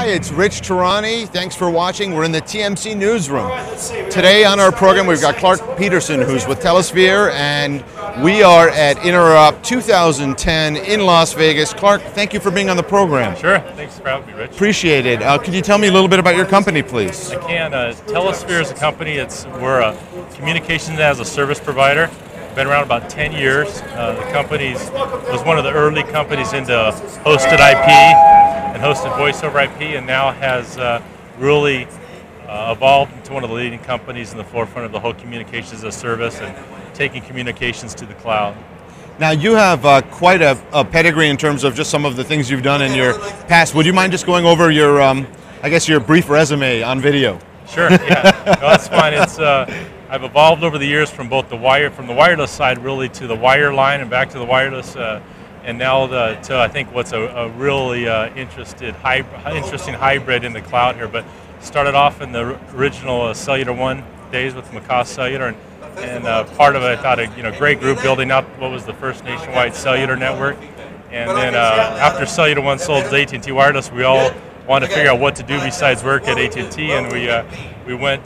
Hi, it's Rich Tehrani. Thanks for watching. We're in the TMC newsroom. Today on our program, we've got Clark Peterson, who's with Telesphere, and we are at Interop 2010 in Las Vegas. Clark, thank you for being on the program. Sure. Thanks for having me, Rich. Appreciate it. Could you tell me a little bit about your company, please? I can. Telesphere is a company. We're a communications as a service provider. Been around about 10 years. The company was one of the early companies into hosted IP and hosted voice over IP, and now has really evolved into one of the leading companies in the forefront of the whole communications as a service and taking communications to the cloud. Now, you have quite a pedigree in terms of just some of the things you've done in your past. Would you mind just going over your, I guess, your brief resume on video? Sure. Yeah. No, that's fine. It's I've evolved over the years from both the wireless side really to the wireline and back to the wireless, and now to I think what's a really interesting hybrid in the cloud here. But started off in the original Cellular One days with Macaw Cellular, and part of it I thought a great group building up what was the first nationwide cellular network, and then after Cellular One sold to AT&T Wireless, we all wanted to figure out what to do besides work at AT&T, and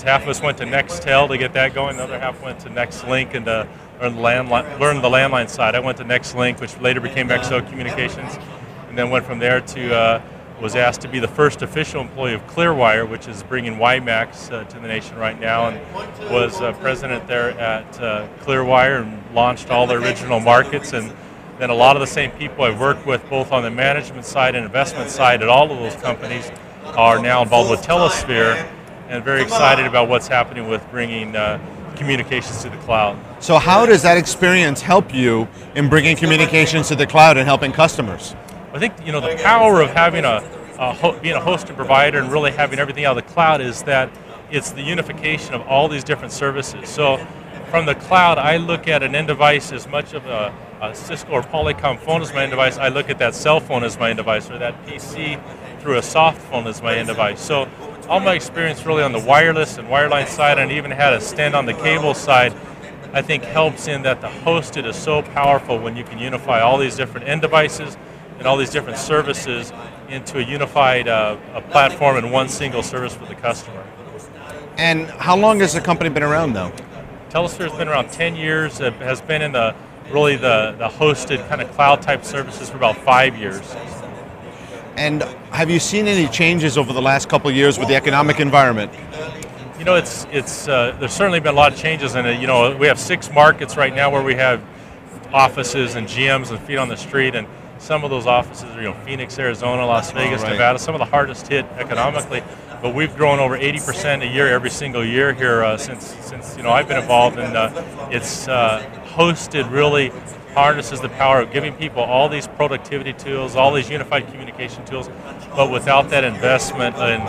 half of us went to Nextel to get that going, the other half went to Nextlink and learn the landline side. I went to Nextlink, which later became XO Communications, and then went from there to was asked to be the first official employee of Clearwire, which is bringing WiMAX to the nation right now, and was president there at Clearwire and launched all the original markets. And then a lot of the same people I've worked with both on the management side and investment side at all of those companies are now involved with Telesphere, and very excited about what's happening with bringing communications to the cloud. So how does that experience help you in bringing communications to the cloud and helping customers? I think the power of having being a hosted provider and really having everything out of the cloud is that it's the unification of all these different services. So from the cloud, I look at an end device as much of a Cisco or Polycom phone as my end device. I look at that cell phone as my end device, or that PC through a soft phone as my end device. So all my experience really on the wireless and wireline side, and even had a stint on the cable side, I think helps in that the hosted is so powerful when you can unify all these different end devices and all these different services into a unified a platform and one single service for the customer. And how long has the company been around now? Telesphere has been around 10 years. It has been in the hosted kind of cloud type services for about 5 years. And have you seen any changes over the last couple of years with the economic environment? There's certainly been a lot of changes in it. We have 6 markets right now where we have offices and GMs and feet on the street, and some of those offices are Phoenix, Arizona, Las Vegas, Nevada, some of the hardest hit economically. But we've grown over 80% a year every single year here since I've been involved, and it's hosted really harnesses the power of giving people all these productivity tools, all these unified communication tools, but without that investment in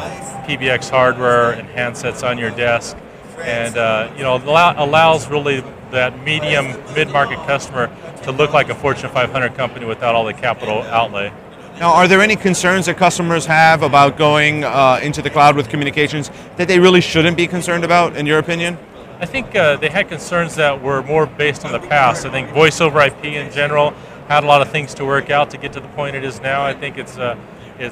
PBX hardware and handsets on your desk, and allows really that mid-market customer to look like a Fortune 500 company without all the capital outlay. Now, are there any concerns that customers have about going into the cloud with communications that they really shouldn't be concerned about, in your opinion? I think they had concerns that were more based on the past. I think voice over IP in general had a lot of things to work out to get to the point it is now. I think it's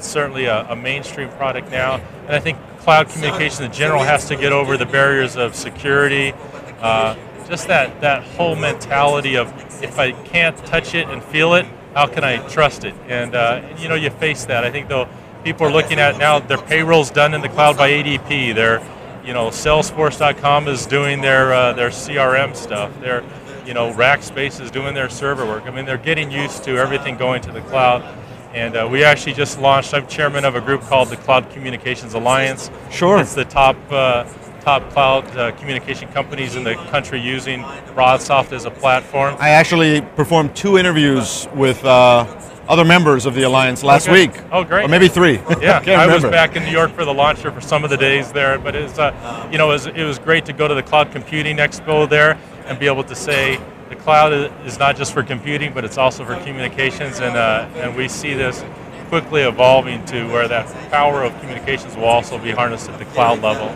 certainly a mainstream product now, and I think cloud communication in general has to get over the barriers of security, just that whole mentality of if I can't touch it and feel it, how can I trust it? And you face that. I think though people are looking at now their payroll's done in the cloud by ADP. Salesforce.com is doing their CRM stuff. Their Rackspace is doing their server work. I mean, they're getting used to everything going to the cloud. And we actually just launched. I'm chairman of a group called the Cloud Communications Alliance. Sure. It's the top cloud communication companies in the country using BroadSoft as a platform. I actually performed 2 interviews with other members of the Alliance last week. Oh, great. Or maybe 3. Yeah, I was back in New York for the launcher for some of the days there, but it was great to go to the Cloud Computing Expo there and be able to say the cloud is not just for computing, but it's also for communications, and we see this quickly evolving to where that power of communications will also be harnessed at the cloud level.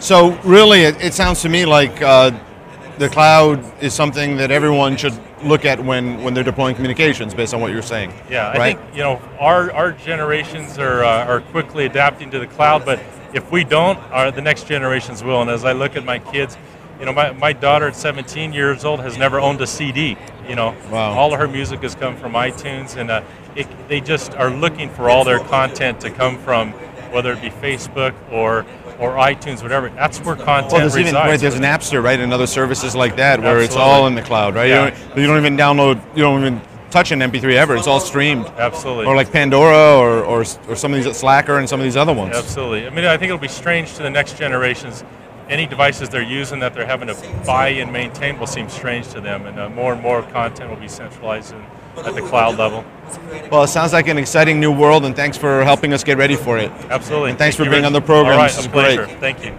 So really, it sounds to me like the cloud is something that everyone should look at when they're deploying communications, based on what you're saying. Yeah, right? I think our generations are quickly adapting to the cloud, but if we don't, the next generations will. And as I look at my kids, my daughter at 17 years old has never owned a CD. Wow. All of her music has come from iTunes, and they just are looking for all their content to come from, whether it be Facebook or iTunes, whatever. That's where content resides. There's Napster, right, and other services like that where Absolutely. it's all in the cloud, right? Yeah. You don't even download, you don't even touch an MP3 ever. It's all streamed. Absolutely. Or like Pandora or some of these Slacker and some of these other ones. Absolutely. I mean, I think it'll be strange to the next generations. Any devices they're using that they're having to buy and maintain will seem strange to them, and more content will be centralized at the cloud level. Well, it sounds like an exciting new world, and thanks for helping us get ready for it. Absolutely. And thanks for being on the program. All right, this is a pleasure. great. Thank you.